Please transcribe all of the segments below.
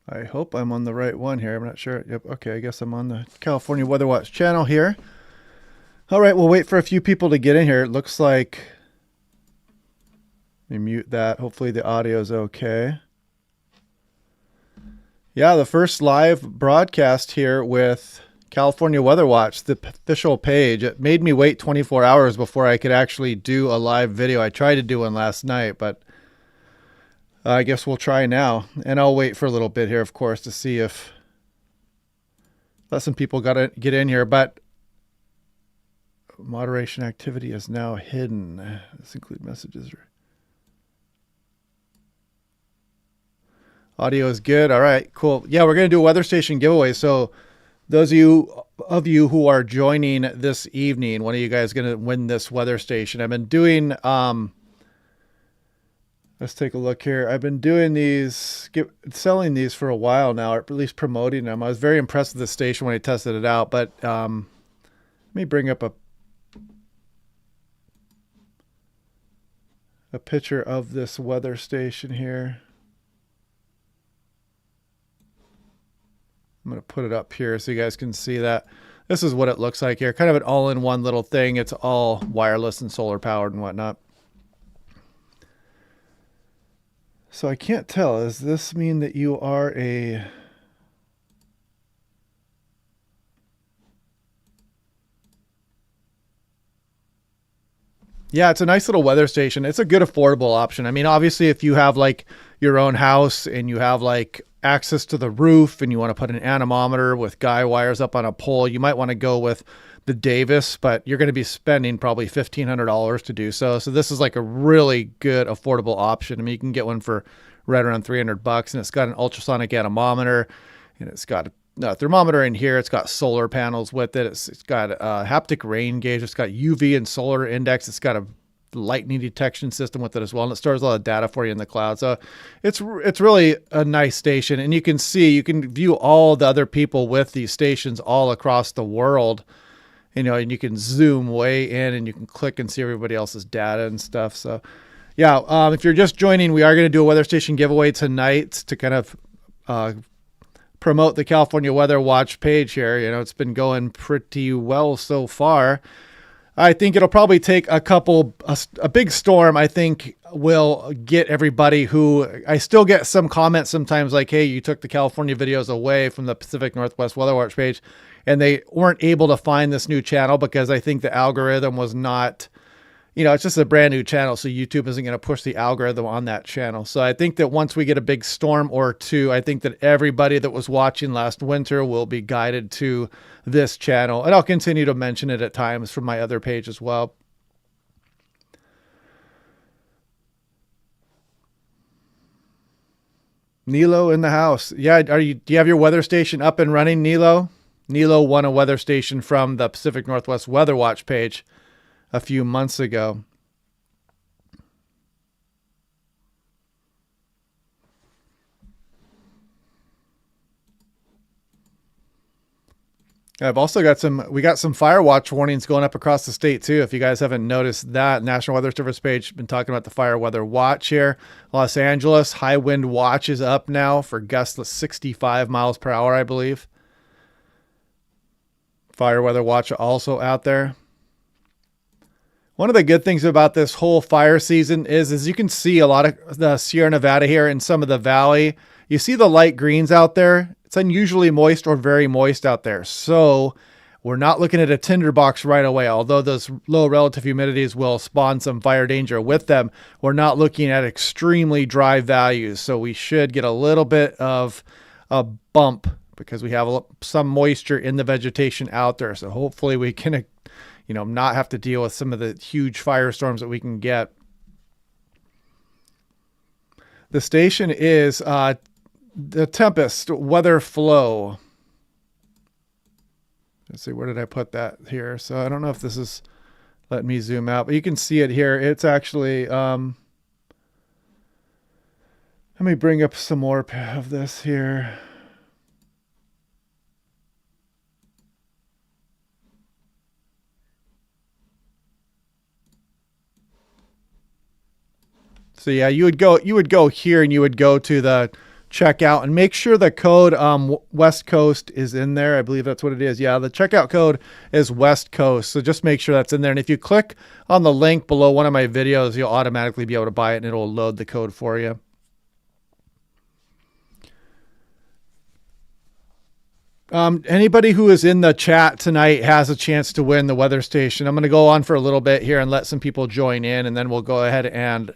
I hope I'm on the right one here. I'm not sure. Yep. Okay. I guess I'm on the California Weather Watch channel here. All right. We'll wait for a few people to get in here. It looks like. Let me mute that. Hopefully the audio is okay. Yeah, the first live broadcast here with California Weather Watch, the official page. It made me wait 24 hours before I could actually do a live video. I tried to do one last night, but I guess we'll try now. And I'll wait for a little bit here, of course, to see if let some people got to get in here. But moderation activity is now hidden. This include messages. Audio is good. All right, cool. Yeah, we're going to do a weather station giveaway. So those of you who are joining this evening, one of you guys is going to win this weather station. I've been doing, let's take a look here. I've been doing these, selling these for a while now, or at least promoting them. I was very impressed with the station when I tested it out, but let me bring up a picture of this weather station here. I'm going to put it up here so you guys can see that. This is what it looks like here. Kind of an all-in-one little thing. It's all wireless and solar powered and whatnot. So I can't tell. Does this mean that you are a... Yeah, it's a nice little weather station. It's a good affordable option. I mean, obviously, if you have like your own house and you have like access to the roof and you want to put an anemometer with guy wires up on a pole, you might want to go with the Davis, but you're going to be spending probably $1,500 to do so. So this is like a really good affordable option. I mean, you can get one for right around $300, and it's got an ultrasonic anemometer, and it's got a thermometer in here. It's got solar panels with it. It's got a haptic rain gauge. It's got UV and solar index. It's got a lightning detection system with it as well, and it stores a lot of data for you in the cloud. So it's really a nice station, and you can view all the other people with these stations all across the world, you know, and you can zoom way in and you can click and see everybody else's data and stuff. So yeah, if you're just joining, we are going to do a weather station giveaway tonight to kind of promote the California Weather Watch page here. You know, it's been going pretty well so far. I think it'll probably take a big storm, I think, will get everybody who, I still get some comments sometimes like, hey, you took the California videos away from the Pacific Northwest Weather Watch page, and they weren't able to find this new channel because I think the algorithm was not, you know, it's just a brand new channel. So YouTube isn't going to push the algorithm on that channel. So I think that once we get a big storm or two, I think that everybody that was watching last winter will be guided to this channel. And I'll continue to mention it at times from my other page as well. Nilo in the house. Yeah. Do you have your weather station up and running, Nilo? Nilo won a weather station from the Pacific Northwest Weather Watch page a few months ago. I've also got we got some fire watch warnings going up across the state too. If you guys haven't noticed that, National Weather Service page, been talking about the fire weather watch here. Los Angeles, high wind watch is up now for gusts of 65 miles per hour, I believe. Fire weather watch also out there. One of the good things about this whole fire season is you can see a lot of the Sierra Nevada here in some of the valley. You see the light greens out there. It's unusually moist or very moist out there. So we're not looking at a tinderbox right away. Although those low relative humidities will spawn some fire danger with them, we're not looking at extremely dry values. So we should get a little bit of a bump because we have some moisture in the vegetation out there. So hopefully we can, you know, not have to deal with some of the huge firestorms that we can get. The station is the Tempest Weather Flow. Let's see, where did I put that here? So I don't know if this is letting me zoom out, but you can see it here. It's actually, let me bring up some more of this here. So yeah, you would go here and you would go to the check out, and make sure the code West Coast is in there. I believe that's what it is. Yeah, the checkout code is West Coast. So just make sure that's in there. And if you click on the link below one of my videos, you'll automatically be able to buy it and it'll load the code for you. Anybody who is in the chat tonight has a chance to win the weather station. I'm going to go on for a little bit here and let some people join in, and then we'll go ahead and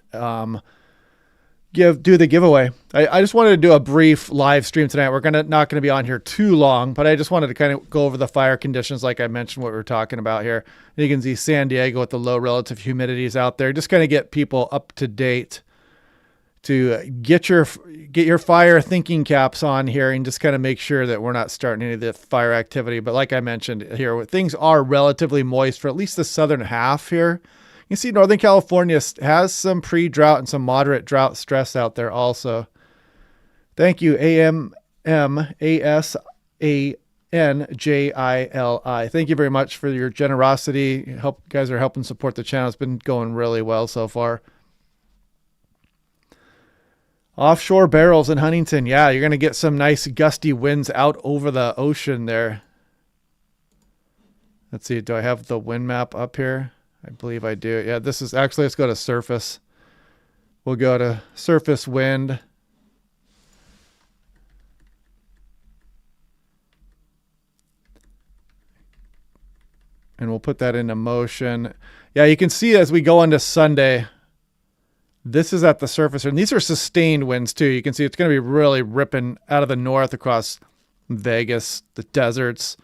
do the giveaway. I just wanted to do a brief live stream tonight. We're not going to be on here too long, but I just wanted to kind of go over the fire conditions, like I mentioned, what we were talking about here. And you can see San Diego with the low relative humidities out there. Just kind of get people up to date to get your fire thinking caps on here and just kind of make sure that we're not starting any of the fire activity. But like I mentioned here, things are relatively moist for at least the southern half here. You can see Northern California has some pre-drought and some moderate drought stress out there also. Thank you, AMMASANJILI. Thank you very much for your generosity. You guys are helping support the channel. It's been going really well so far. Offshore barrels in Huntington. Yeah, you're going to get some nice gusty winds out over the ocean there. Let's see. Do I have the wind map up here? I believe I do. Yeah, this is actually, let's go to surface. We'll go to surface wind. And we'll put that into motion. Yeah, you can see as we go into Sunday, this is at the surface, and these are sustained winds too. You can see it's going to be really ripping out of the north across Vegas, the deserts.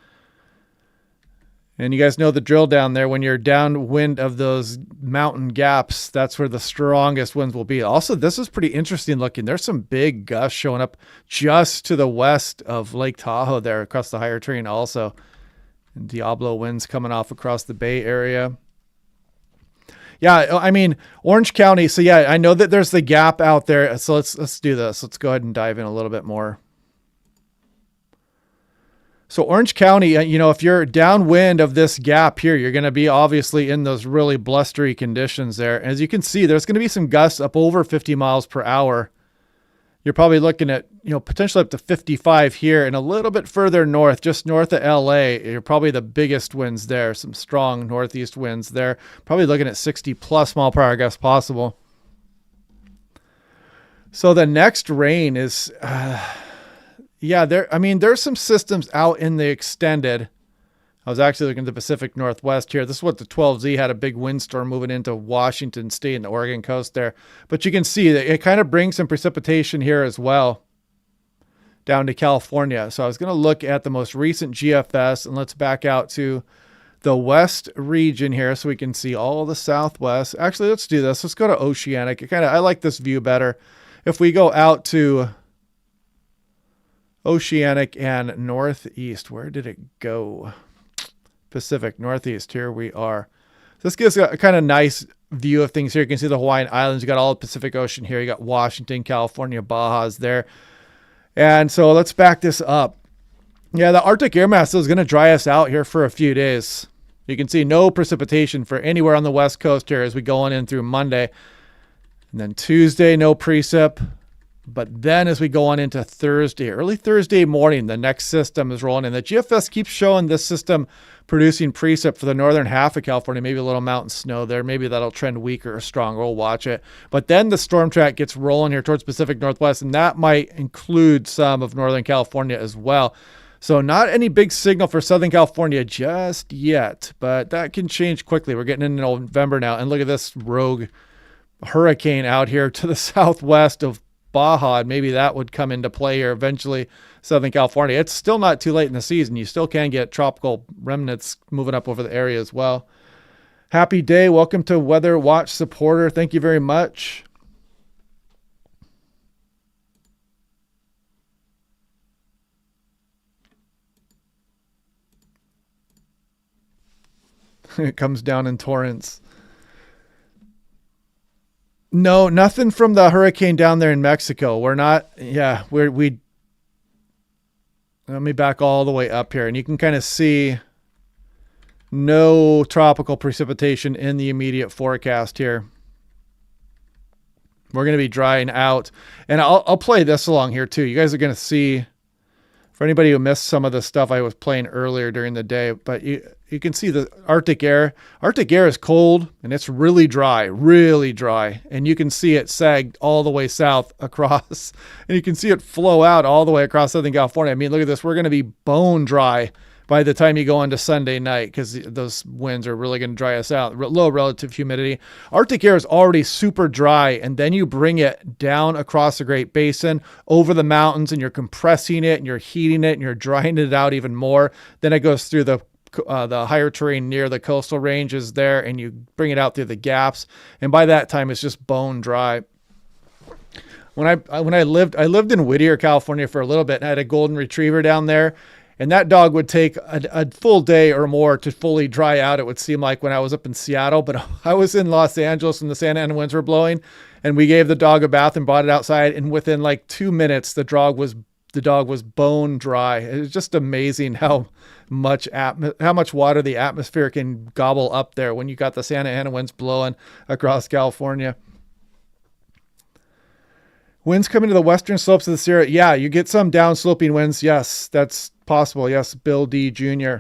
And you guys know the drill down there. When you're downwind of those mountain gaps, that's where the strongest winds will be. Also, this is pretty interesting looking. There's some big gusts showing up just to the west of Lake Tahoe there across the higher terrain also. And Diablo winds coming off across the Bay Area. Yeah, I mean, Orange County. So yeah, I know that there's the gap out there. So let's do this. Let's go ahead and dive in a little bit more. So Orange County, you know, if you're downwind of this gap here, you're going to be obviously in those really blustery conditions there. As you can see, there's going to be some gusts up over 50 miles per hour. You're probably looking at, you know, potentially up to 55 here, and a little bit further north, just north of LA, you're probably the biggest winds there. Some strong northeast winds there. Probably looking at 60 plus mile per hour gusts possible. So the next rain is, yeah, there's some systems out in the extended. I was actually looking at the Pacific Northwest here. This is what the 12Z had, a big windstorm moving into Washington State and the Oregon coast there. But you can see that it kind of brings some precipitation here as well down to California. So I was going to look at the most recent GFS, and let's back out to the west region here so we can see all the southwest. Actually, let's do this. Let's go to oceanic. I like this view better. If we go out to oceanic and northeast, where did it go? Pacific Northeast. Here we are. This gives a kind of nice view of things here. You can see the Hawaiian Islands. You got all the Pacific Ocean here. You got Washington, California, Baja's there. And so let's back this up. Yeah, the Arctic air mass is going to dry us out here for a few days. You can see no precipitation for anywhere on the west coast here as we go on in through Monday. And then Tuesday, no precip. But then as we go on into Thursday, early Thursday morning, the next system is rolling in. The GFS keeps showing this system producing precip for the northern half of California, maybe a little mountain snow there. Maybe that'll trend weaker or stronger. We'll watch it. But then the storm track gets rolling here towards Pacific Northwest, and that might include some of Northern California as well. So not any big signal for Southern California just yet, but that can change quickly. We're getting into November now, and look at this rogue hurricane out here to the southwest of Baja, and maybe that would come into play here eventually. Southern California, it's still not too late in the season. You still can get tropical remnants moving up over the area as well. Happy day. Welcome to Weather Watch supporter. Thank you very much. It comes down in torrents. No, nothing from the hurricane down there in Mexico. We're not, yeah, we let me back all the way up here, and you can kind of see no tropical precipitation in the immediate forecast here. We're going to be drying out. And I'll play this along here too. You guys are going to see, for anybody who missed some of the stuff I was playing earlier during the day, but you can see the Arctic air. Arctic air is cold and it's really dry. And you can see it sagged all the way south across, and you can see it flow out all the way across Southern California. I mean, look at this. We're going to be bone dry by the time you go into Sunday night, because those winds are really going to dry us out. Low relative humidity. Arctic air is already super dry, and then you bring it down across the Great Basin over the mountains, and you're compressing it and you're heating it and you're drying it out even more. Then it goes through the higher terrain near the coastal ranges there, and you bring it out through the gaps. And by that time, it's just bone dry. When I lived in Whittier, California for a little bit, and I had a golden retriever down there. And that dog would take a full day or more to fully dry out, it would seem like, when I was up in Seattle. But I was in Los Angeles and the Santa Ana winds were blowing, and we gave the dog a bath and brought it outside. And within like 2 minutes, the dog was bone dry. It was just amazing how much water the atmosphere can gobble up there when you got the Santa Ana winds blowing across California. Winds coming to the western slopes of the Sierra. Yeah, you get some downsloping winds. Yes, that's possible. Yes, Bill D. Jr.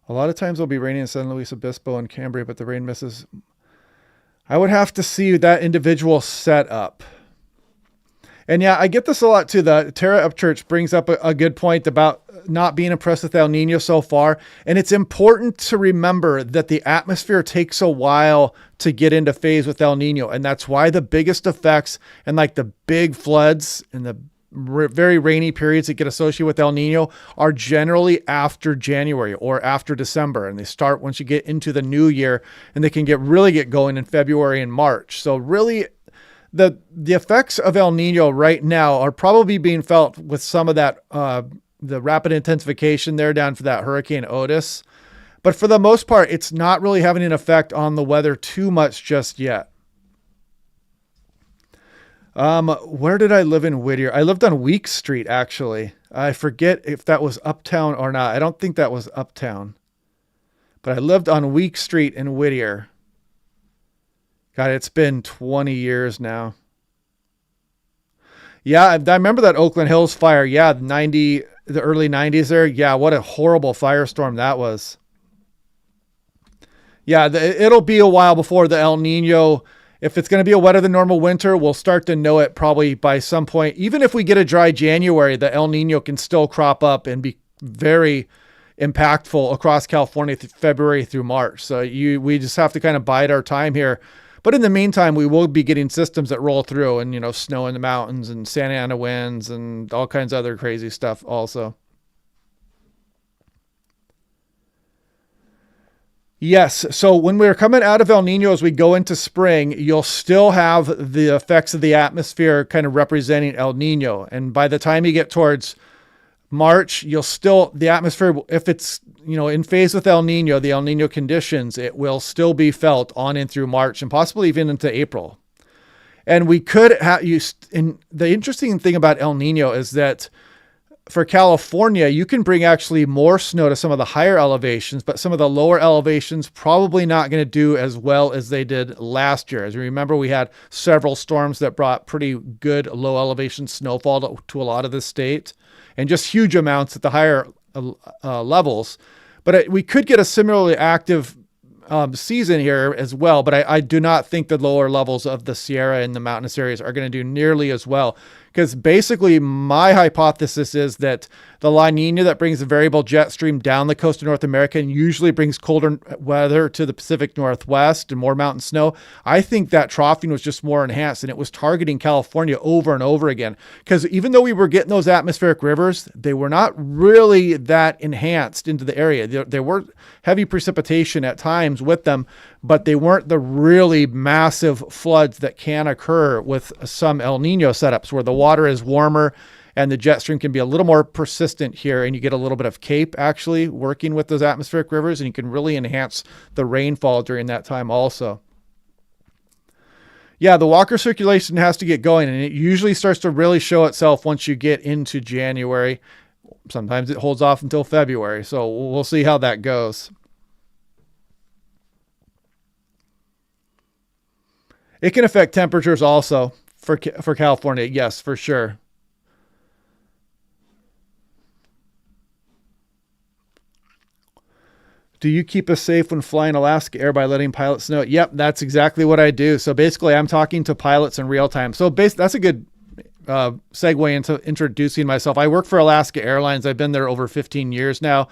A lot of times it'll be raining in San Luis Obispo and Cambria, but the rain misses. I would have to see that individual setup. And yeah, I get this a lot too. The Terra Upchurch brings up a good point about not being impressed with El Nino so far. And it's important to remember that the atmosphere takes a while to get into phase with El Nino. And that's why the biggest effects and like the big floods and the very rainy periods that get associated with El Nino are generally after January or after December. And they start once you get into the new year, and they can really get going in February and March. So really, the effects of El Nino right now are probably being felt with some of that, the rapid intensification there down for that Hurricane Otis. But for the most part, it's not really having an effect on the weather too much just yet. Where did I live in Whittier? I lived on Week Street, actually. I forget if that was uptown or not. I don't think that was uptown. But I lived on Week Street in Whittier. God, it's been 20 years now. Yeah, I remember that Oakland Hills fire. Yeah, the early 90s there. Yeah, what a horrible firestorm that was. Yeah, it'll be a while before the El Nino, if it's going to be a wetter than normal winter, we'll start to know it probably by some point. Even if we get a dry January, the El Nino can still crop up and be very impactful across California February through March. So we just have to kind of bide our time here. But in the meantime, we will be getting systems that roll through, and, snow in the mountains and Santa Ana winds and all kinds of other crazy stuff also. Yes. So when we're coming out of El Nino, as we go into spring, you'll still have the effects of the atmosphere kind of representing El Nino. And by the time you get towards March, the atmosphere, if it's, in phase with El Nino, the El Nino conditions, it will still be felt on and through March and possibly even into April. And we could and the interesting thing about El Nino is that for California, you can bring actually more snow to some of the higher elevations, but some of the lower elevations probably not going to do as well as they did last year. As you remember, we had several storms that brought pretty good low elevation snowfall to a lot of the state, and just huge amounts at the higher levels. But we could get a similarly active season here as well. But I do not think the lower levels of the Sierra and the mountainous areas are going to do nearly as well. Because basically my hypothesis is that the La Nina that brings a variable jet stream down the coast of North America and usually brings colder weather to the Pacific Northwest and more mountain snow. I think that troughing was just more enhanced, and it was targeting California over and over again. Because even though we were getting those atmospheric rivers, they were not really that enhanced into the area. There were heavy precipitation at times with them, but they weren't the really massive floods that can occur with some El Nino setups where the water is warmer and the jet stream can be a little more persistent here, and you get a little bit of CAPE actually working with those atmospheric rivers, and you can really enhance the rainfall during that time also. Yeah, the Walker circulation has to get going, and it usually starts to really show itself once you get into January. Sometimes it holds off until February, so we'll see how that goes. It can affect temperatures also for California. Yes, for sure. Do you keep us safe when flying Alaska Air by letting pilots know? Yep, that's exactly what I do. So basically, I'm talking to pilots in real time. So that's a good segue into introducing myself. I work for Alaska Airlines. I've been there over 15 years now.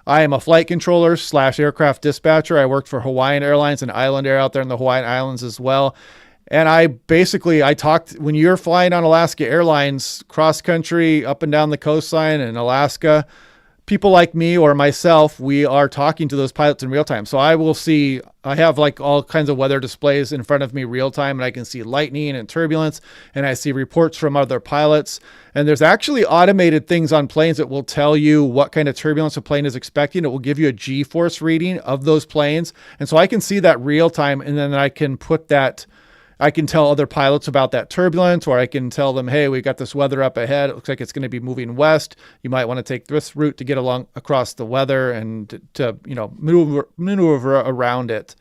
I am a flight controller / aircraft dispatcher. I worked for Hawaiian Airlines and Island Air out there in the Hawaiian Islands as well. And I talked when you're flying on Alaska Airlines cross country up and down the coastline in Alaska, people like me or myself, we are talking to those pilots in real time. So I have like all kinds of weather displays in front of me real time, and I can see lightning and turbulence, and I see reports from other pilots. And there's actually automated things on planes that will tell you what kind of turbulence a plane is expecting. It will give you a G-force reading of those planes. And so I can see that real time, and then I can I can tell other pilots about that turbulence, or I can tell them, hey, we got this weather up ahead. It looks like it's going to be moving west. You might want to take this route to get along across the weather and to maneuver around it.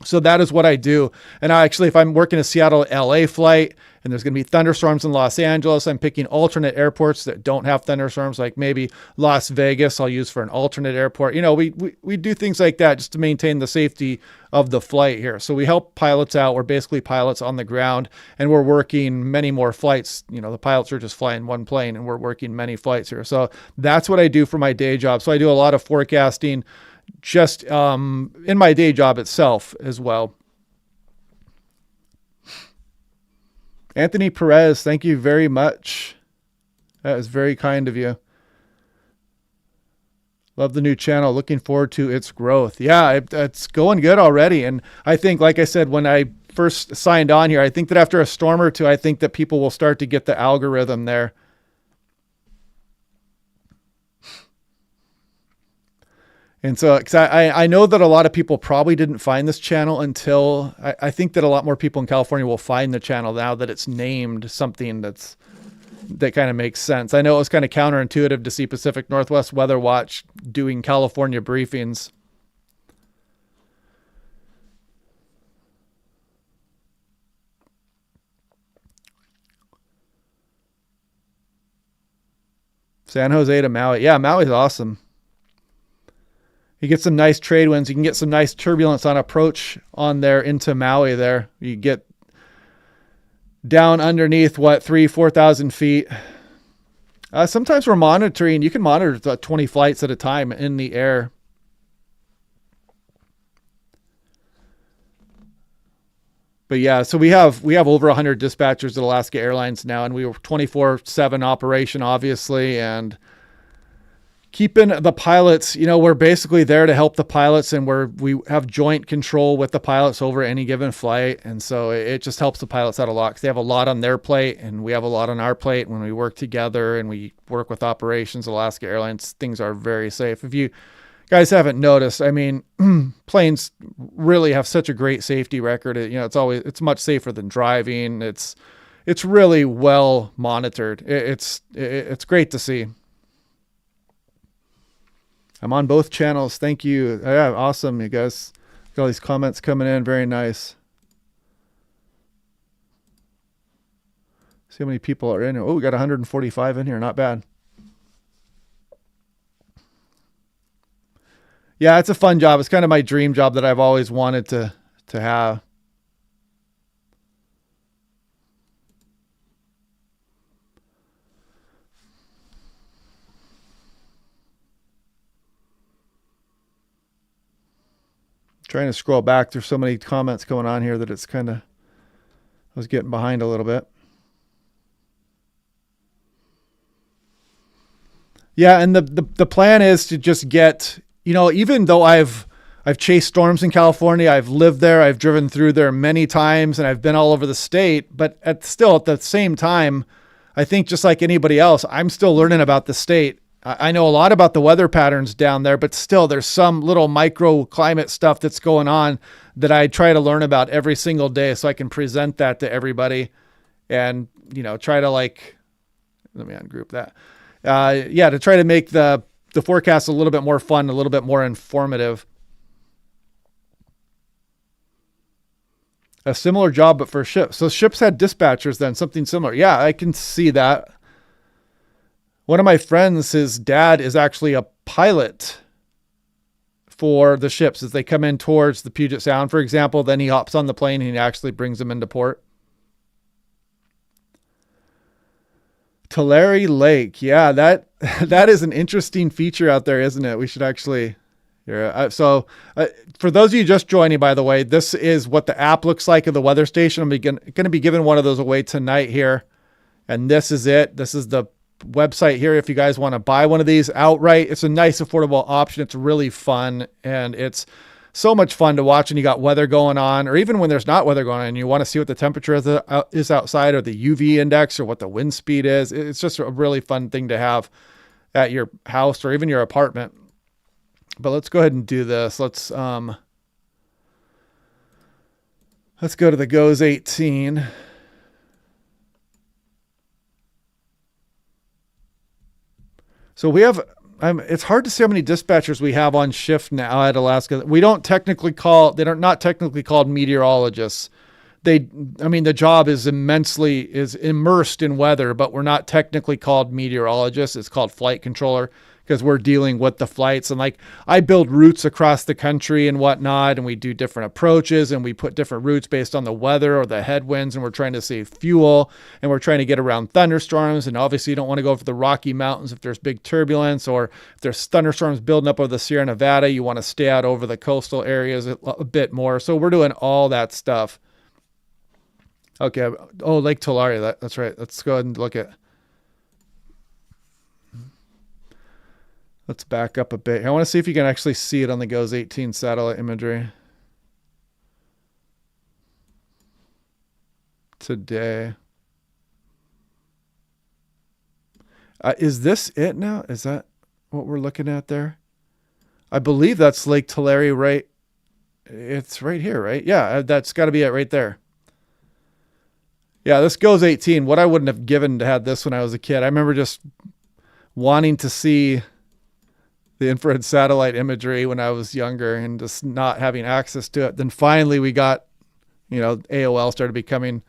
So that is what I do. And if I'm working a Seattle LA flight and there's going to be thunderstorms in Los Angeles, I'm picking alternate airports that don't have thunderstorms, like maybe Las Vegas I'll use for an alternate airport. We do things like that just to maintain the safety of the flight here. So we help pilots out. We're basically pilots on the ground, and we're working many more flights. The pilots are just flying one plane, and we're working many flights here. So that's what I do for my day job. So I do a lot of forecasting just in my day job itself as well. Anthony Perez, thank you very much. That is very kind of you. Love the new channel. Looking forward to its growth. Yeah, it's going good already. And I think, like I said, when I first signed on here, I think that after a storm or two, I think that people will start to get the algorithm there. And so, because I know that a lot of people probably didn't find this channel until I think that a lot more people in California will find the channel now that it's named something that kind of makes sense. I know it was kind of counterintuitive to see Pacific Northwest Weather Watch doing California briefings. San Jose to Maui. Yeah, Maui's awesome. You get some nice trade winds. You can get some nice turbulence on approach on there into Maui there. You get down underneath, 4,000 feet. Sometimes we're monitoring. You can monitor 20 flights at a time in the air. But yeah, so we have over 100 dispatchers at Alaska Airlines now, and we were 24/7 operation, obviously, and keeping the pilots, we're basically there to help the pilots, and we have joint control with the pilots over any given flight. And so it just helps the pilots out a lot because they have a lot on their plate and we have a lot on our plate. When we work together and we work with operations, Alaska Airlines, things are very safe. If you guys haven't noticed, planes really have such a great safety record. It's much safer than driving. It's really well monitored. It's great to see. I'm on both channels. Thank you. Yeah, awesome. You guys got all these comments coming in. Very nice. See how many people are in here. Oh, we got 145 in here. Not bad. Yeah, it's a fun job. It's kind of my dream job that I've always wanted to have. Trying to scroll back. There's so many comments going on here that I was getting behind a little bit. Yeah, and the plan is to just get, even though I've chased storms in California, I've lived there, I've driven through there many times, and I've been all over the state, but at the same time, I think just like anybody else, I'm still learning about the state. I know a lot about the weather patterns down there, but still there's some little microclimate stuff that's going on that I try to learn about every single day so I can present that to everybody and, try to let me ungroup that. To try to make the forecast a little bit more fun, a little bit more informative. A similar job, but for ships. So ships had dispatchers then, something similar. Yeah, I can see that. One of my friends, his dad is actually a pilot for the ships as they come in towards the Puget Sound, for example. Then he hops on the plane and he actually brings them into port. Tulare Lake. Yeah, that is an interesting feature out there, isn't it? We should actually... So for those of you just joining, by the way, this is what the app looks like of the weather station. I'm going to be giving one of those away tonight here. And this is it. This is the website here. If you guys want to buy one of these outright, it's a nice, affordable option. It's really fun. And it's so much fun to watch. And you got weather going on, or even when there's not weather going on, and you want to see what the temperature is outside, or the UV index, or what the wind speed is. It's just a really fun thing to have at your house or even your apartment. But let's go ahead and do this. Let's go to the GOES 18. So we have, it's hard to see how many dispatchers we have on shift now at Alaska. They're not technically called meteorologists. The job is immersed in weather, but we're not technically called meteorologists. It's called flight controller, because we're dealing with the flights. And like, I build routes across the country and whatnot, and we do different approaches, and we put different routes based on the weather or the headwinds, and we're trying to save fuel, and we're trying to get around thunderstorms. And obviously you don't want to go for the Rocky Mountains if there's big turbulence, or if there's thunderstorms building up over the Sierra Nevada, you want to stay out over the coastal areas a bit more. So we're doing all that stuff. Okay. Oh, Lake Tulare. That's right. Let's go ahead and look at. Let's back up a bit. I want to see if you can actually see it on the GOES 18 satellite imagery today. Is this it now? Is that what we're looking at there? I believe that's Lake Tulare, right? It's right here, right? Yeah, that's got to be it right there. Yeah, this GOES 18. What I wouldn't have given to have this when I was a kid. I remember just wanting to see the infrared satellite imagery when I was younger and just not having access to it. Then finally we got, AOL started becoming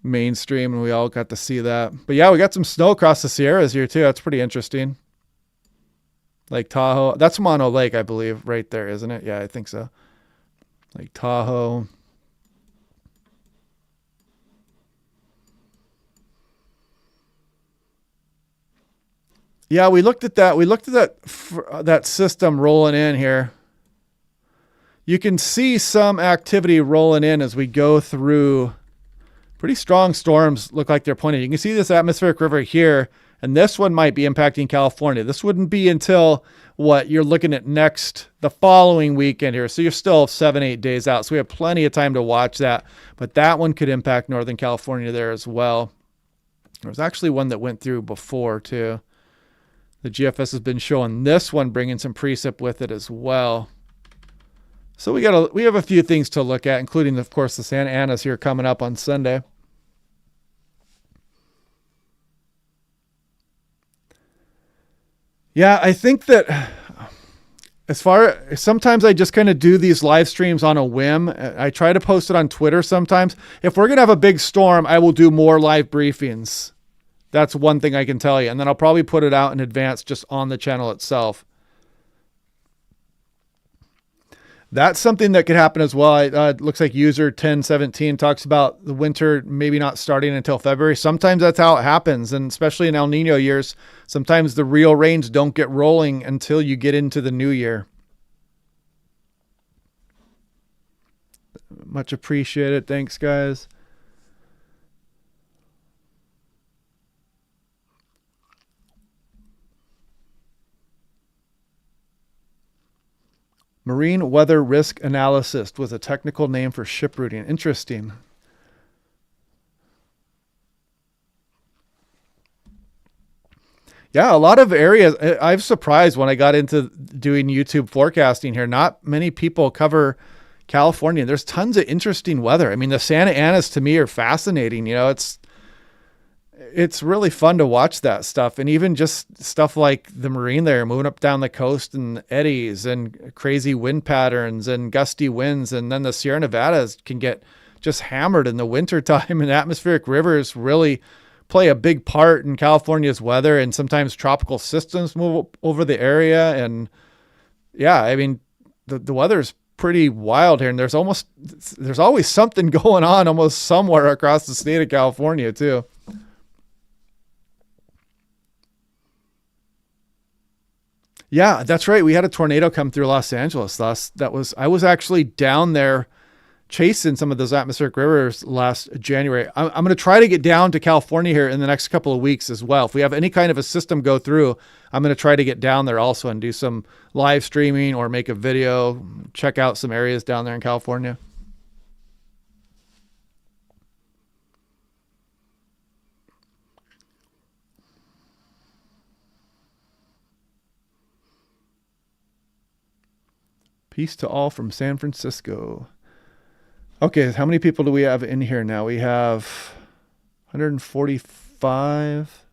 mainstream and we all got to see that. But yeah, we got some snow across the Sierras here too. That's pretty interesting. Lake Tahoe. That's Mono Lake, I believe, right there, isn't it? Yeah, I think so. Lake Tahoe. Yeah, we looked at that. We looked at that system rolling in here. You can see some activity rolling in as we go through. Pretty strong storms look like they're pointing. You can see this atmospheric river here, and this one might be impacting California. This wouldn't be until you're looking at the following weekend here. So you're still 7-8 days out. So we have plenty of time to watch that. But that one could impact Northern California there as well. There was actually one that went through before too. The GFS has been showing this one bringing some precip with it as well. So we have a few things to look at, including, of course, the Santa Anas here coming up on Sunday. Yeah, I think that sometimes I just kind of do these live streams on a whim. I try to post it on Twitter sometimes. If we're going to have a big storm, I will do more live briefings. That's one thing I can tell you. And then I'll probably put it out in advance just on the channel itself. That's something that could happen as well. It looks like user 1017 talks about the winter maybe not starting until February. Sometimes that's how it happens. And especially in El Nino years, sometimes the real rains don't get rolling until you get into the new year. Much appreciated. Thanks, guys. Marine weather risk analysis was a technical name for ship routing. Interesting. Yeah, a lot of areas. I was surprised when I got into doing YouTube forecasting here. Not many people cover California. There's tons of interesting weather. I mean, the Santa Anas to me are fascinating. it's really fun to watch that stuff. And even just stuff like the marine layer moving up down the coast and eddies and crazy wind patterns and gusty winds. And then the Sierra Nevadas can get just hammered in the wintertime, and atmospheric rivers really play a big part in California's weather, and sometimes tropical systems move over the area. And yeah, I mean, the weather's pretty wild here, and there's always something going on almost somewhere across the state of California too. Yeah, that's right. We had a tornado come through Los Angeles I was actually down there chasing some of those atmospheric rivers last January. I'm going to try to get down to California here in the next couple of weeks as well. If we have any kind of a system go through, I'm going to try to get down there also and do some live streaming or make a video, check out some areas down there in California. Peace to all from San Francisco. Okay, how many people do we have in here now? We have 145.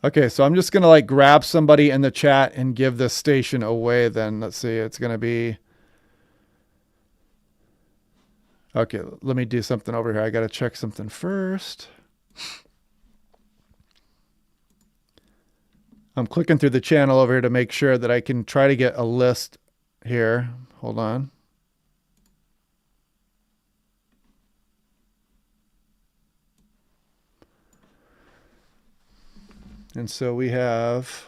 Okay, so I'm just going to like grab somebody in the chat and give this station away then. Let's see, it's going to be... Okay, let me do something over here. I got to check something first. I'm clicking through the channel over here to make sure that I can try to get a list here. Hold on. And so we have...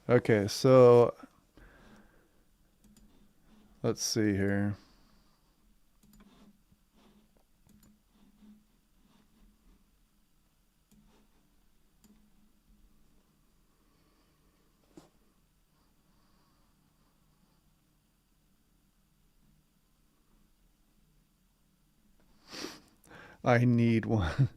Okay, so let's see here. I need one.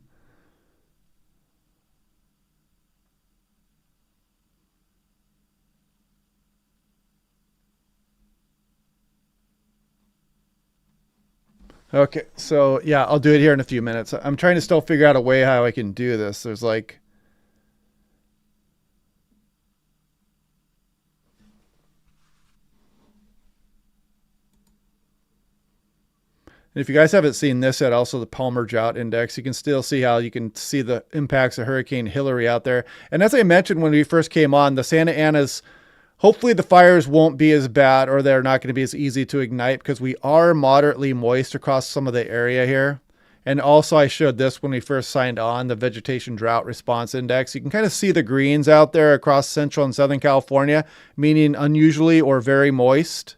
Okay, so yeah, I'll do it here in a few minutes. I'm trying to still figure out a way how I can do this. There's like... And if you guys haven't seen this yet, also the Palmer Drought Index, you can still see how you can see the impacts of Hurricane Hillary out there. And as I mentioned when we first came on, the Santa Anas, hopefully the fires won't be as bad, or they're not going to be as easy to ignite, because we are moderately moist across some of the area here. And also I showed this when we first signed on, the Vegetation Drought Response Index. You can kind of see the greens out there across Central and Southern California, meaning unusually or very moist.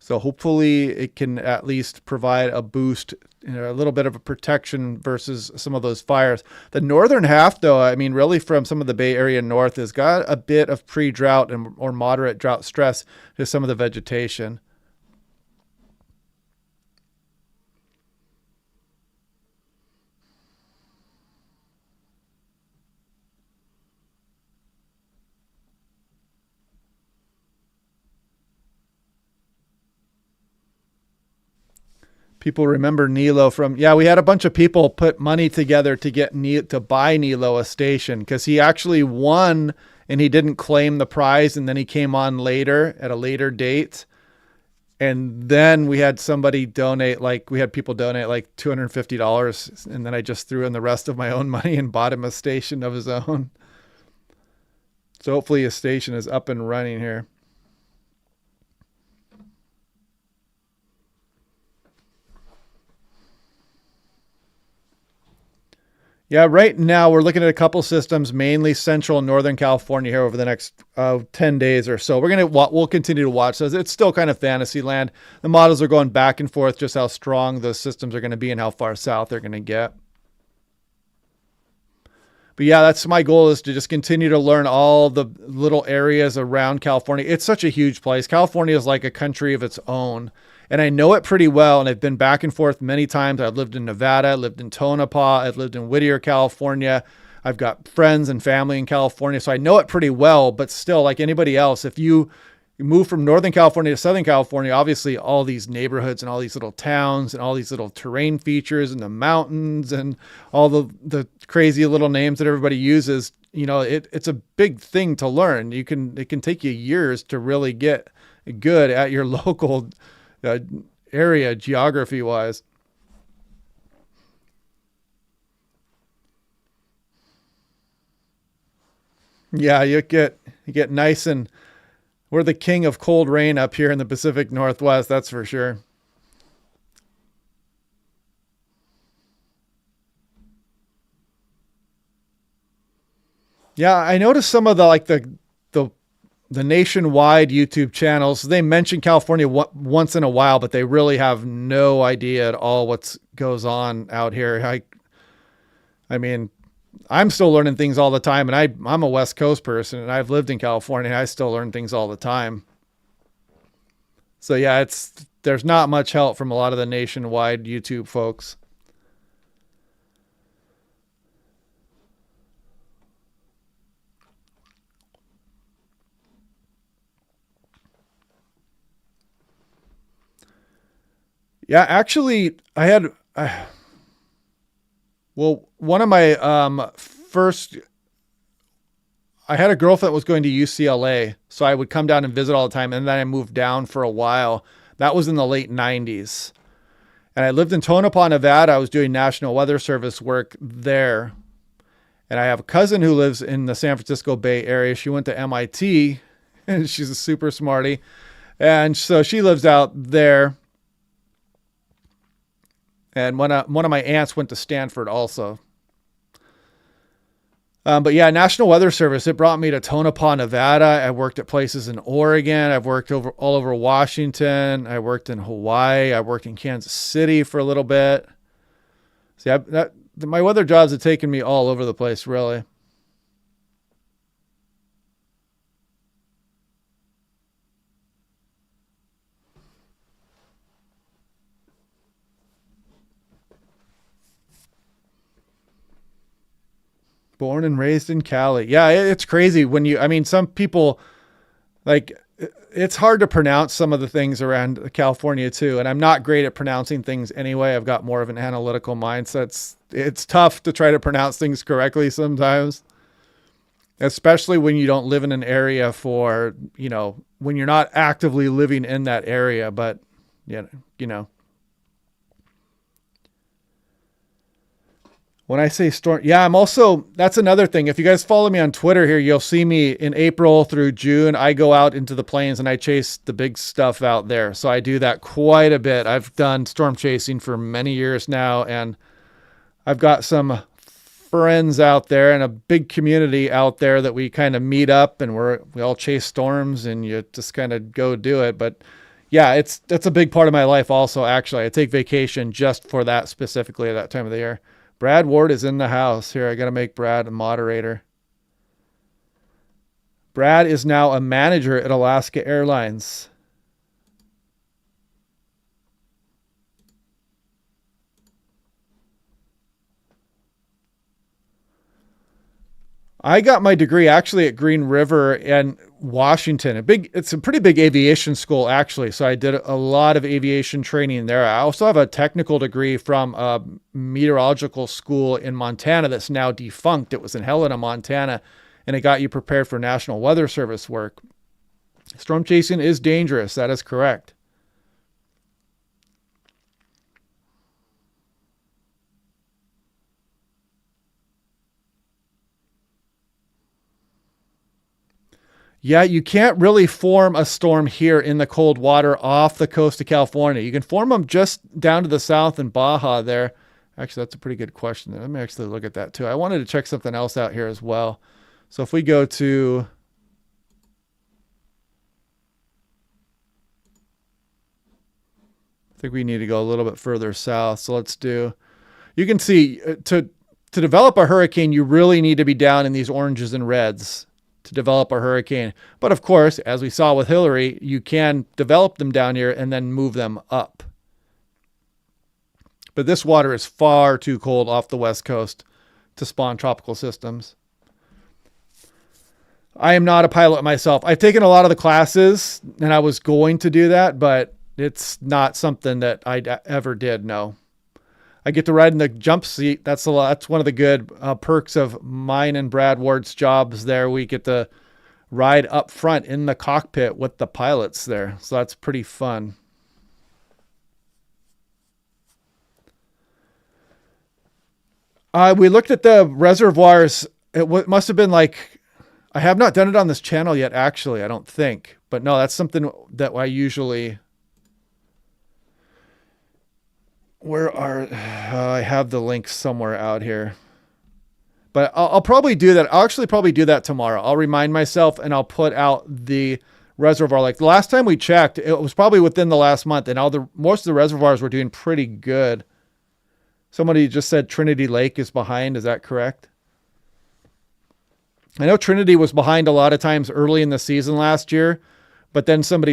So hopefully it can at least provide a boost, a little bit of a protection versus some of those fires. The northern half, though, I mean, really from some of the Bay Area north, has got a bit of pre-drought or moderate drought stress to some of the vegetation. People remember Nilo from, yeah, we had a bunch of people put money together to get to buy Nilo a station, because he actually won and he didn't claim the prize. And then he came on later at a later date. And then we had somebody donate, we had people donate like $250. And then I just threw in the rest of my own money and bought him a station of his own. So hopefully his station is up and running here. Yeah, right now we're looking at a couple systems, mainly central and northern California here over the next 10 days or so. We'll continue to watch those. It's still kind of fantasy land. The models are going back and forth, just how strong those systems are going to be and how far south they're going to get. But yeah, that's my goal, is to just continue to learn all the little areas around California. It's such a huge place. California is like a country of its own. And I know it pretty well. And I've been back and forth many times. I've lived in Nevada, lived in Tonopah, I've lived in Whittier, California. I've got friends and family in California. So I know it pretty well, but still, like anybody else, if you move from Northern California to Southern California, obviously all these neighborhoods and all these little towns and all these little terrain features and the mountains and all the crazy little names that everybody uses, it's a big thing to learn. It can take you years to really get good at your local area geography wise. Yeah, you get nice, and we're the king of cold rain up here in the Pacific Northwest, that's for sure. Yeah, I noticed some of the the nationwide YouTube channels. They mention California once in a while, but they really have no idea at all what goes on out here. I mean, I'm still learning things all the time, and I'm a West Coast person, and I've lived in California, and I still learn things all the time. So yeah, there's not much help from a lot of the nationwide YouTube folks. Yeah, actually, well, one of my first, I had a girlfriend that was going to UCLA, so I would come down and visit all the time, and then I moved down for a while. That was in the late 90s. And I lived in Tonopah, Nevada. I was doing National Weather Service work there. And I have a cousin who lives in the San Francisco Bay Area. She went to MIT, and she's a super smarty. And so she lives out there. And one of my aunts went to Stanford also. But yeah, National Weather Service, it brought me to Tonopah, Nevada. I worked at places in Oregon. I've worked all over Washington. I worked in Hawaii. I worked in Kansas City for a little bit. See, my weather jobs have taken me all over the place, really. Born and raised in Cali. Yeah, it's crazy I mean, some people, like, it's hard to pronounce some of the things around California too. And I'm not great at pronouncing things anyway. I've got more of an analytical mindset. It's tough to try to pronounce things correctly sometimes, especially when you don't live in an area when you're not actively living in that area, but you know, when I say storm, yeah, that's another thing. If you guys follow me on Twitter here, you'll see me in April through June. I go out into the plains and I chase the big stuff out there. So I do that quite a bit. I've done storm chasing for many years now, and I've got some friends out there and a big community out there that we kind of meet up, and we all chase storms, and you just kind of go do it. But yeah, that's a big part of my life also, actually. I take vacation just for that, specifically at that time of the year. Brad Ward is in the house. Here, I got to make Brad a moderator. Brad is now a manager at Alaska Airlines. I got my degree actually at Green River in Washington. It's a pretty big aviation school, actually. So I did a lot of aviation training there. I also have a technical degree from a meteorological school in Montana that's now defunct. It was in Helena, Montana, and it got you prepared for National Weather Service work. Storm chasing is dangerous. That is correct. Yeah, you can't really form a storm here in the cold water off the coast of California. You can form them just down to the south in Baja there. Actually, that's a pretty good question. Let me actually look at that too. I wanted to check something else out here as well. So if we go to, I think we need to go a little bit further south. So let's do, you can see to develop a hurricane, you really need to be down in these oranges and reds to develop a hurricane. But of course, as we saw with Hillary, you can develop them down here and then move them up. But this water is far too cold off the west coast to spawn tropical systems. I am not a pilot myself. I've taken a lot of the classes and I was going to do that, but it's not something that I ever did. No. I get to ride in the jump seat. That's one of the good perks of mine and Brad Ward's jobs there. We get to ride up front in the cockpit with the pilots there. So that's pretty fun. We looked at the reservoirs. It must have been like, I have not done it on this channel yet, actually, I don't think. But no, that's something that I usually... I have the link somewhere out here. But I'll probably do that. I'll actually probably do that tomorrow. I'll remind myself and I'll put out the reservoir. Like the last time we checked, it was probably within the last month, and most of the reservoirs were doing pretty good. Somebody just said Trinity Lake is behind. Is that correct? I know Trinity was behind a lot of times early in the season last year, but then somebody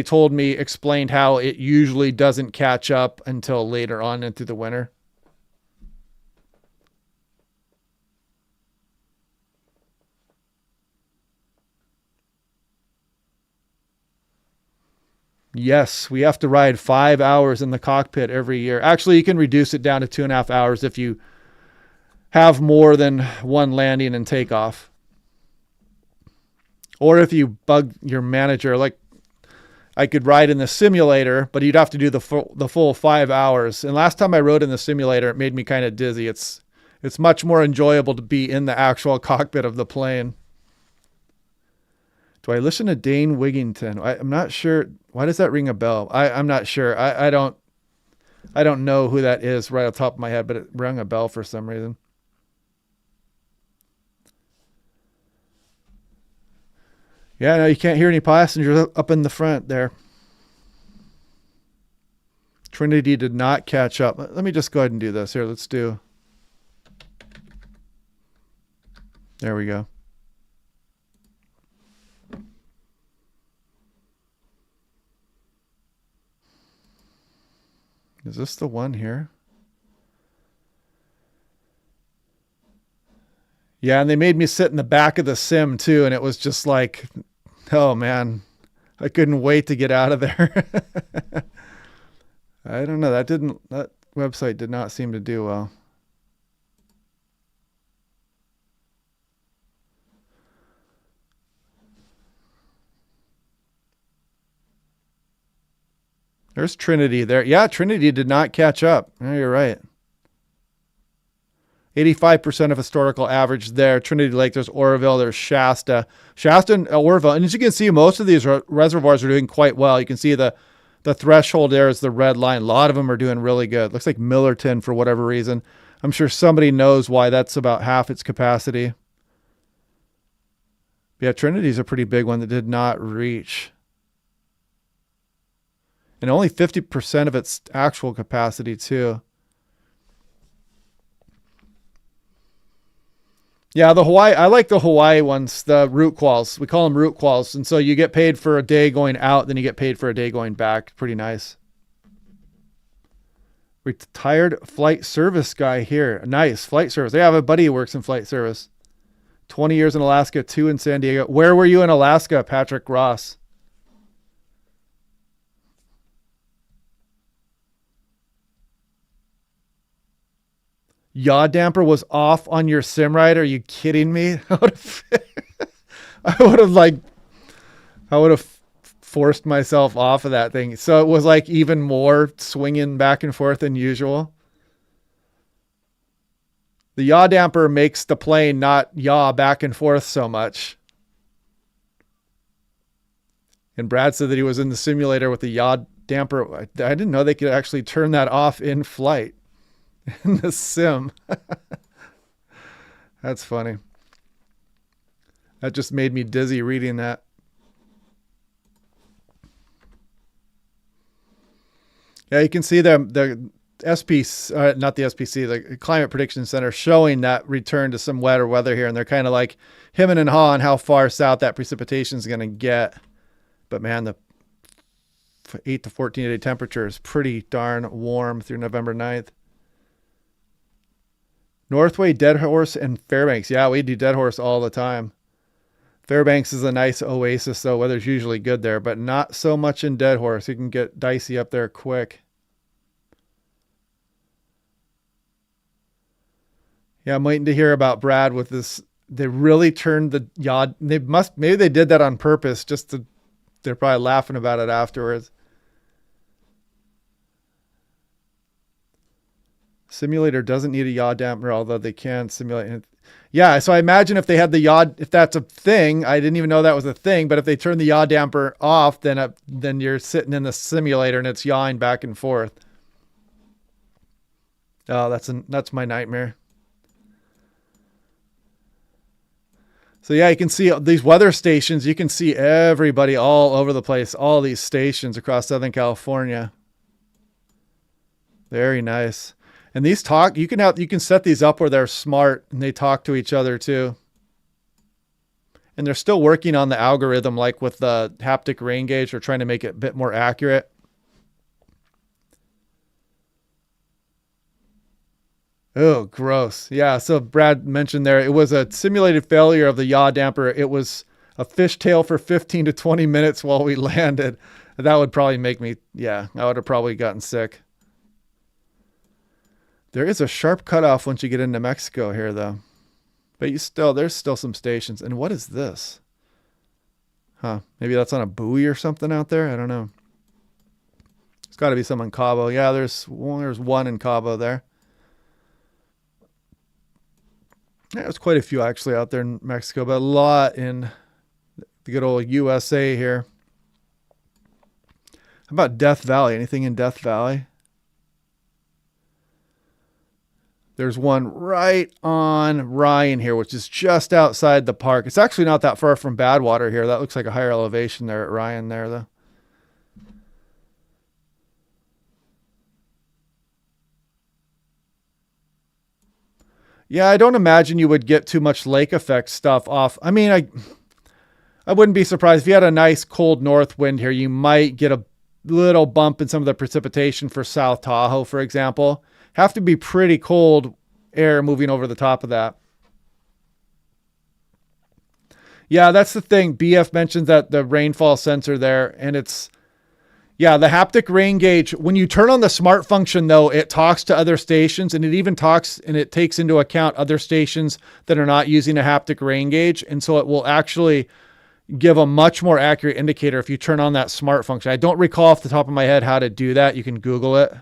explained how it usually doesn't catch up until later on into the winter. Yes, we have to ride 5 hours in the cockpit every year. Actually, you can reduce it down to 2.5 hours if you have more than one landing and takeoff. Or if you bug your manager, like I could ride in the simulator, but you'd have to do the full 5 hours. And last time I rode in the simulator, it made me kind of dizzy. It's much more enjoyable to be in the actual cockpit of the plane. Do I listen to Dane Wigington? I'm not sure. Why does that ring a bell? I'm not sure. I don't know who that is right off the top of my head, but it rang a bell for some reason. Yeah, no, you can't hear any passengers up in the front there. Trinity did not catch up. Let me just go ahead and do this here. Let's do. There we go. Is this the one here? Yeah, and they made me sit in the back of the sim too, and it was just like, oh man, I couldn't wait to get out of there. I don't know. That website did not seem to do well. There's Trinity there. Yeah, Trinity did not catch up. Oh, you're right. 85% of historical average there. Trinity Lake, there's Oroville, there's Shasta. Shasta and Oroville. And as you can see, most of these reservoirs are doing quite well. You can see the threshold there is the red line. A lot of them are doing really good. Looks like Millerton for whatever reason. I'm sure somebody knows why that's about half its capacity. Yeah, Trinity's a pretty big one that did not reach. And only 50% of its actual capacity too. Yeah, the Hawaii, I like the Hawaii ones, the route quals. We call them route quals. And so you get paid for a day going out, then you get paid for a day going back. Pretty nice. Retired flight service guy here. Nice, flight service. I have a buddy who works in flight service. 20 years in Alaska, 2 in San Diego. Where were you in Alaska, Patrick Ross? Yaw damper was off on your sim ride. Are you kidding me? I would have forced myself off of that thing. So it was like even more swinging back and forth than usual. The yaw damper makes the plane not yaw back and forth so much. And Brad said that he was in the simulator with the yaw damper. I didn't know they could actually turn that off in flight. in the sim. That's funny. That just made me dizzy reading that. Yeah, you can see the SPC, not the SPC, the Climate Prediction Center showing that return to some wetter weather here. And they're kind of like hemming and hawing how far south that precipitation is going to get. But man, the 8 to 14 day temperature is pretty darn warm through November 9th. Northway, Dead Horse, and Fairbanks. Yeah, we do Dead Horse all the time. Fairbanks is a nice oasis, though. Weather's usually good there, but not so much in Dead Horse. You can get dicey up there quick. Yeah, I'm waiting to hear about Brad with this. They really turned the yaw. Maybe they did that on purpose just to, they're probably laughing about it afterwards. Simulator doesn't need a yaw damper, although they can simulate it. Yeah, so I imagine if they had the yaw, if that's a thing, I didn't even know that was a thing, but if they turn the yaw damper off, then you're sitting in the simulator and it's yawing back and forth. Oh, that's my nightmare. So yeah, you can see these weather stations. You can see everybody all over the place, all these stations across Southern California. Very nice. And these you can set these up where they're smart and they talk to each other too. And they're still working on the algorithm, like with the haptic rain gauge. They're trying to make it a bit more accurate. Oh, gross. Yeah. So Brad mentioned there, it was a simulated failure of the yaw damper. It was a fishtail for 15 to 20 minutes while we landed. That would probably make me, I would have probably gotten sick. There is a sharp cutoff once you get into Mexico here, though. But there's still some stations. And what is this? Huh? Maybe that's on a buoy or something out there. I don't know. It's got to be some in Cabo. Yeah, there's one in Cabo there. Yeah, there's quite a few actually out there in Mexico, but a lot in the good old USA here. How about Death Valley? Anything in Death Valley? There's one right on Ryan here, which is just outside the park. It's actually not that far from Badwater here. That looks like a higher elevation there at Ryan there, though. Yeah, I don't imagine you would get too much lake effect stuff off. I mean, I wouldn't be surprised if you had a nice cold north wind here. You might get a little bump in some of the precipitation for South Tahoe, for example. Have to be pretty cold air moving over the top of that. Yeah, that's the thing. BF mentions that the rainfall sensor there, and the haptic rain gauge, when you turn on the smart function though, it talks to other stations, and it even talks and it takes into account other stations that are not using a haptic rain gauge. And so it will actually give a much more accurate indicator if you turn on that smart function. I don't recall off the top of my head how to do that. You can Google it.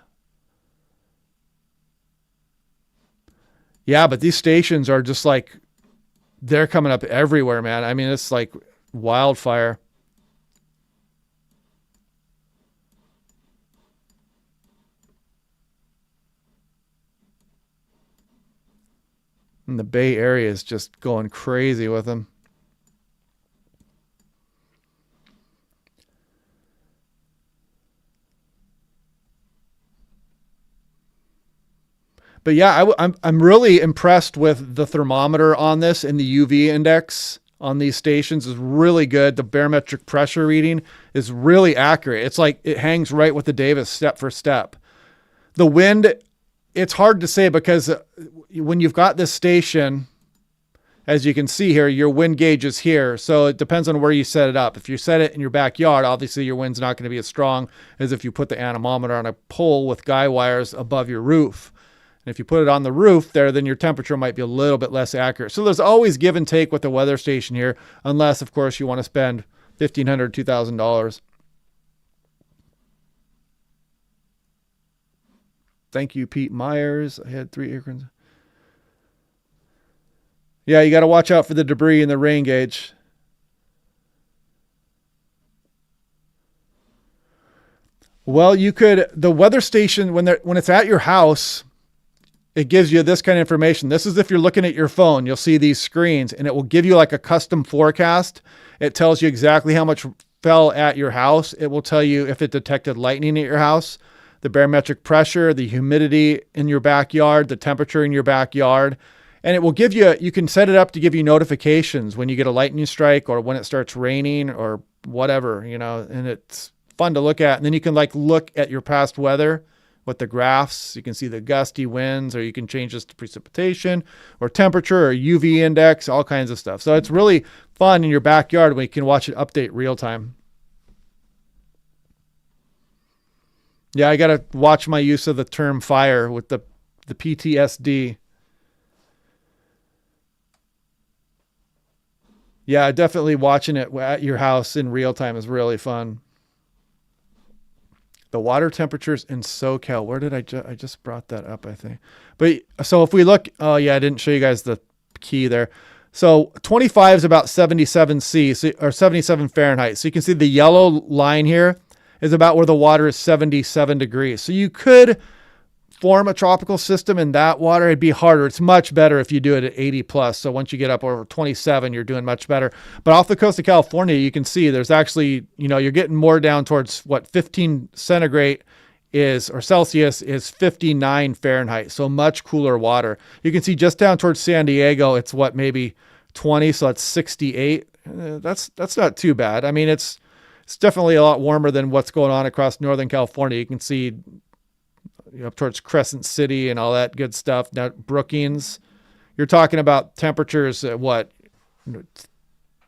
Yeah, but these stations are just like, they're coming up everywhere, man. I mean, it's like wildfire. And the Bay Area is just going crazy with them. But yeah, I'm really impressed with the thermometer on this, and the UV index on these stations is really good. The barometric pressure reading is really accurate. It's like it hangs right with the Davis step for step. The wind, it's hard to say because when you've got this station, as you can see here, your wind gauge is here. So it depends on where you set it up. If you set it in your backyard, obviously your wind's not going to be as strong as if you put the anemometer on a pole with guy wires above your roof. And if you put it on the roof there, then your temperature might be a little bit less accurate. So there's always give and take with the weather station here, unless, of course, you want to spend $1,500, $2,000. Thank you, Pete Myers. I had 3 acorns. Yeah, you got to watch out for the debris in the rain gauge. Well, the weather station, when it's at your house, it gives you this kind of information. This is if you're looking at your phone, you'll see these screens and it will give you like a custom forecast. It tells you exactly how much fell at your house. It will tell you if it detected lightning at your house, the barometric pressure, the humidity in your backyard, the temperature in your backyard. And it will give you, you can set it up to give you notifications when you get a lightning strike or when it starts raining or whatever, you know, and it's fun to look at. And then you can like look at your past weather with the graphs. You can see the gusty winds, or you can change this to precipitation or temperature or UV index, all kinds of stuff. So it's really fun in your backyard when you can watch it update real time. Yeah, I got to watch my use of the term fire with the PTSD. Yeah, definitely watching it at your house in real time is really fun. The water temperatures in SoCal. Where did I just brought that up, I think. But so if we look, oh yeah, I didn't show you guys the key there. So 25 is about 77 C, or 77 Fahrenheit. So you can see the yellow line here is about where the water is 77 degrees. So you could form a tropical system in that water. It'd be harder. It's much better if you do it at 80 plus. So once you get up over 27, you're doing much better. But off the coast of California, you can see there's actually, you know, you're getting more down towards what 15 centigrade is, or Celsius is 59 Fahrenheit. So much cooler water. You can see just down towards San Diego, it's what, maybe 20. So that's 68. That's not too bad. I mean, it's definitely a lot warmer than what's going on across Northern California. You can see up towards Crescent City and all that good stuff. Now, Brookings, you're talking about temperatures at what,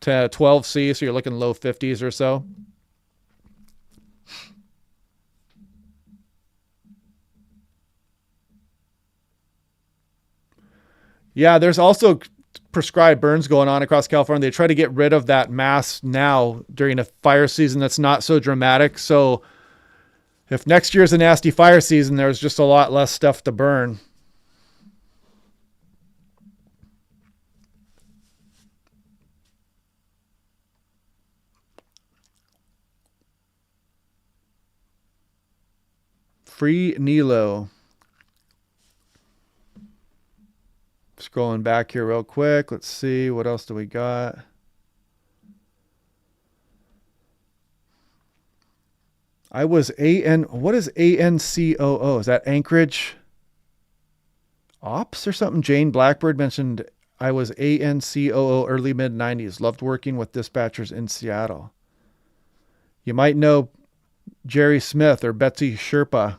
12 C, so you're looking low 50s or so. Yeah, there's also prescribed burns going on across California. They try to get rid of that mass now during a fire season that's not so dramatic. So if next year's a nasty fire season, there's just a lot less stuff to burn. Free Nilo. Scrolling back here real quick. Let's see. What else do we got? I was what is ANCOO? Is that Anchorage Ops or something? Jane Blackbird mentioned I was ANCOO early mid 90s. Loved working with dispatchers in Seattle. You might know Jerry Smith or Betsy Sherpa.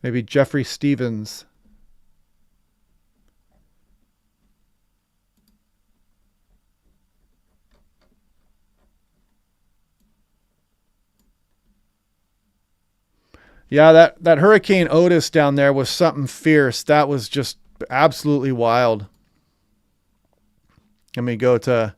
Maybe Jeffrey Stevens. Yeah, that Hurricane Otis down there was something fierce. That was just absolutely wild. Let me go to,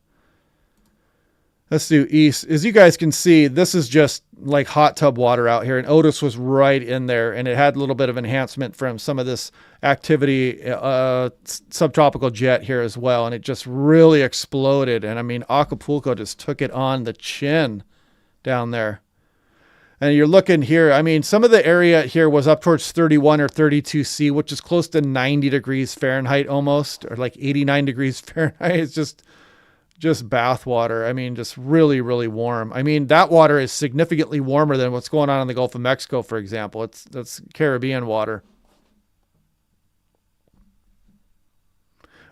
let's do east. As you guys can see, this is just like hot tub water out here. And Otis was right in there. And it had a little bit of enhancement from some of this activity, subtropical jet here as well. And it just really exploded. And I mean, Acapulco just took it on the chin down there. And you're looking here, I mean, some of the area here was up towards 31 or 32 C, which is close to 90 degrees Fahrenheit almost, or like 89 degrees Fahrenheit. It's just bath water. I mean, just really, really warm. I mean, that water is significantly warmer than what's going on in the Gulf of Mexico, for example. That's Caribbean water.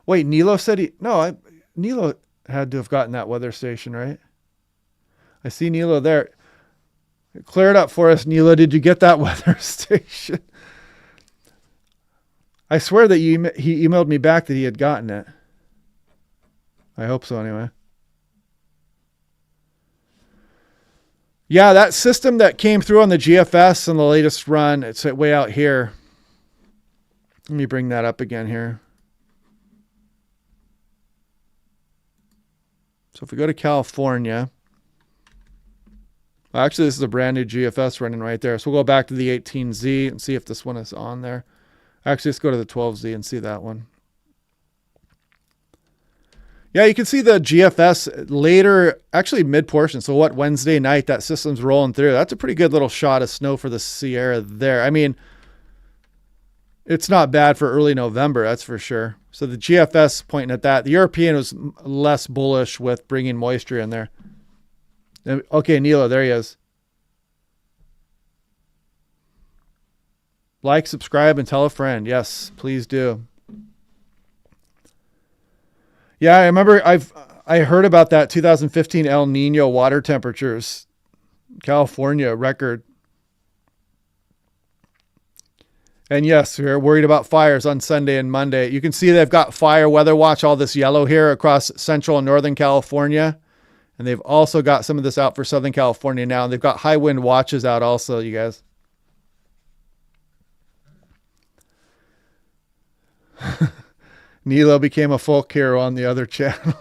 Wait, Nilo said Nilo had to have gotten that weather station, right? I see Nilo there. Clear it up for us, Nilo. Did you get that weather station? I swear that he emailed me back that he had gotten it. I hope so anyway. Yeah, that system that came through on the GFS in the latest run, it's way out here. Let me bring that up again here. So if we go to California, actually, this is a brand new GFS running right there. So we'll go back to the 18Z and see if this one is on there. Actually, let's go to the 12Z and see that one. Yeah, you can see the GFS later, actually mid-portion. So what, Wednesday night, that system's rolling through. That's a pretty good little shot of snow for the Sierra there. I mean, It's not bad for early November, that's for sure. So the GFS pointing at that. The European was less bullish with bringing moisture in there. Okay, Nilo, there he is. Like, subscribe, and tell a friend. Yes, please do. Yeah, I remember I heard about that 2015 El Nino water temperatures. California record. And yes, we're worried about fires on Sunday and Monday. You can see they've got fire weather watch, all this yellow here across central and northern California. And they've also got some of this out for Southern California now. And they've got high wind watches out also, you guys. Nilo became a folk hero on the other channel.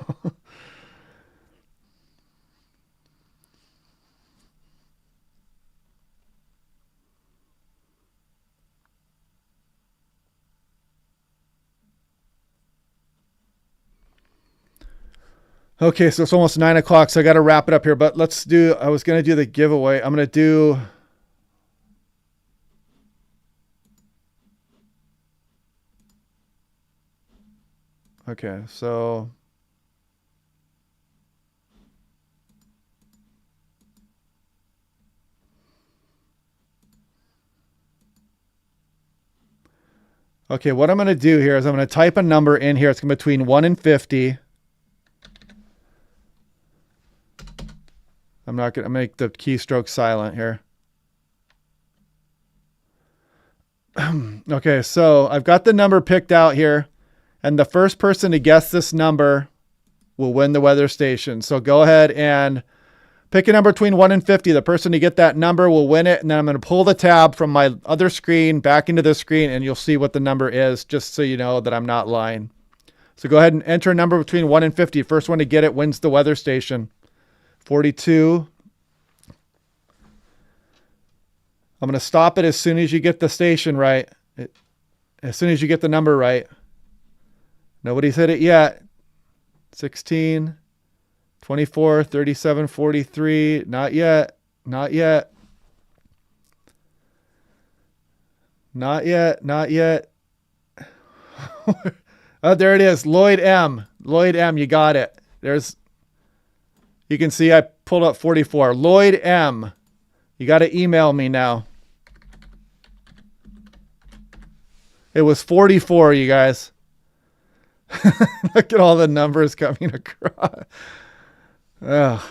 Okay, so it's almost 9 o'clock, so I got to wrap it up here. But let's do, I was going to do the giveaway. I'm going to do, okay, so okay, what I'm going to do here is I'm going to type a number in here. It's going to be between 1 and 50. I'm not going to make the keystroke silent here. Okay, so I've got the number picked out here, and the first person to guess this number will win the weather station. So go ahead and pick a number between 1 and 50. The person to get that number will win it, and then I'm going to pull the tab from my other screen back into this screen, and you'll see what the number is, just so you know that I'm not lying. So go ahead and enter a number between 1 and 50. First one to get it wins the weather station. 42. I'm going to stop it as soon as you get the station right. As soon as you get the number right. Nobody's hit it yet. 16, 24, 37, 43. Not yet. Not yet. Not yet. Not yet. Oh, there it is. Lloyd M. Lloyd M. You got it. You can see I pulled up 44. Lloyd M. You got to email me now. It was 44, you guys. Look at all the numbers coming across. Ugh.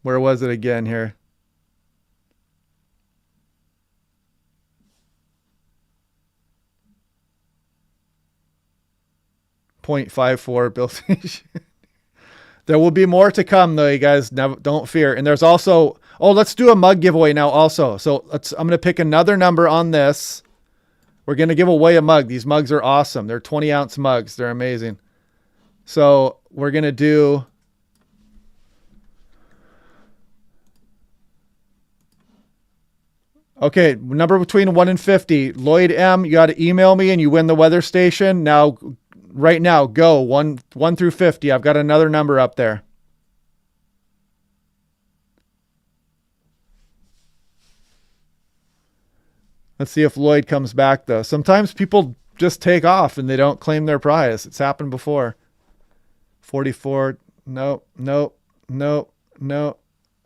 Where was it again here? .54 Bill Station. There will be more to come, though, you guys. Don't fear. And there's also, let's do a mug giveaway now also. So I'm going to pick another number on this. We're going to give away a mug. These mugs are awesome. They're 20-ounce mugs. They're amazing. So we're going to do, okay, number between 1 and 50. Lloyd M., you got to email me and you win the weather station. Now, right now, go 1 through 50. I've got another number up there. Let's see if Lloyd comes back, though. Sometimes people just take off and they don't claim their prize. It's happened before. 44. No, no, no, no,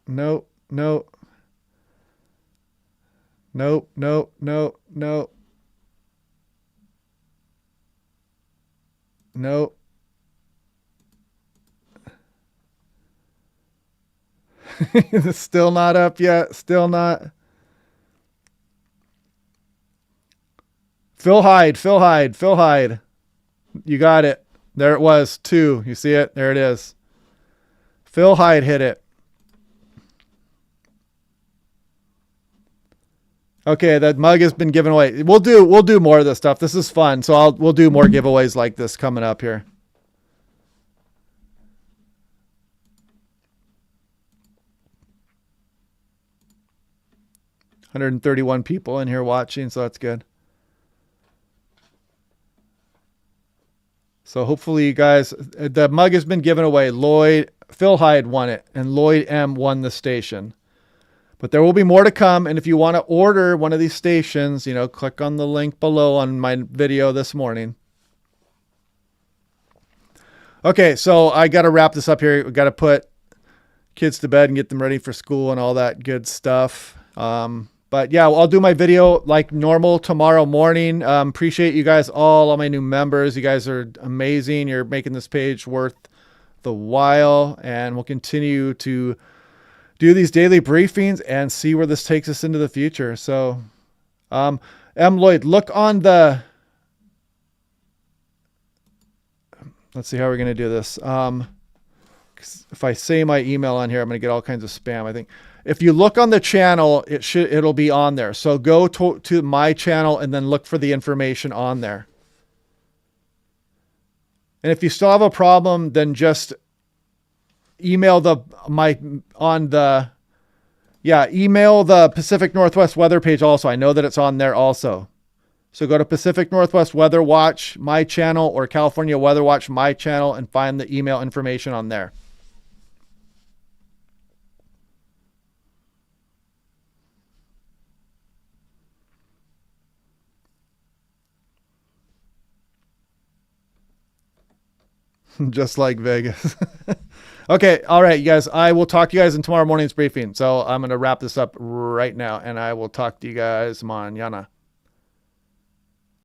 no, no. No, no, no, no. No. Still not up yet. Still not. Phil Hyde, Phil Hyde, Phil Hyde. You got it. There it was. 2. You see it? There it is. Phil Hyde hit it. Okay, that mug has been given away. We'll do more of this stuff. This is fun. So we'll do more giveaways like this coming up here. $131 people in here watching, so that's good. So hopefully you guys, the mug has been given away. Phil Hyde won it, and Lloyd M won the station. But there will be more to come. And if you want to order one of these stations, you know, click on the link below on my video this morning. Okay, so I got to wrap this up here. We got to put kids to bed and get them ready for school and all that good stuff. But yeah, I'll do my video like normal tomorrow morning. Appreciate you guys all my new members. You guys are amazing. You're making this page worth the while, and we'll continue to do these daily briefings and see where this takes us into the future. So, M. Lloyd, look on the, let's see how we're going to do this. If I say my email on here, I'm going to get all kinds of spam, I think. If you look on the channel, it'll be on there. So go to my channel and then look for the information on there. And if you still have a problem, then just email email the Pacific Northwest weather page also. I know that it's on there also. So go to Pacific Northwest Weather Watch, my channel, or California Weather Watch, my channel, and find the email information on there. Just like Vegas. Okay. All right, you guys. I will talk to you guys in tomorrow morning's briefing. So I'm going to wrap this up right now, and I will talk to you guys mañana.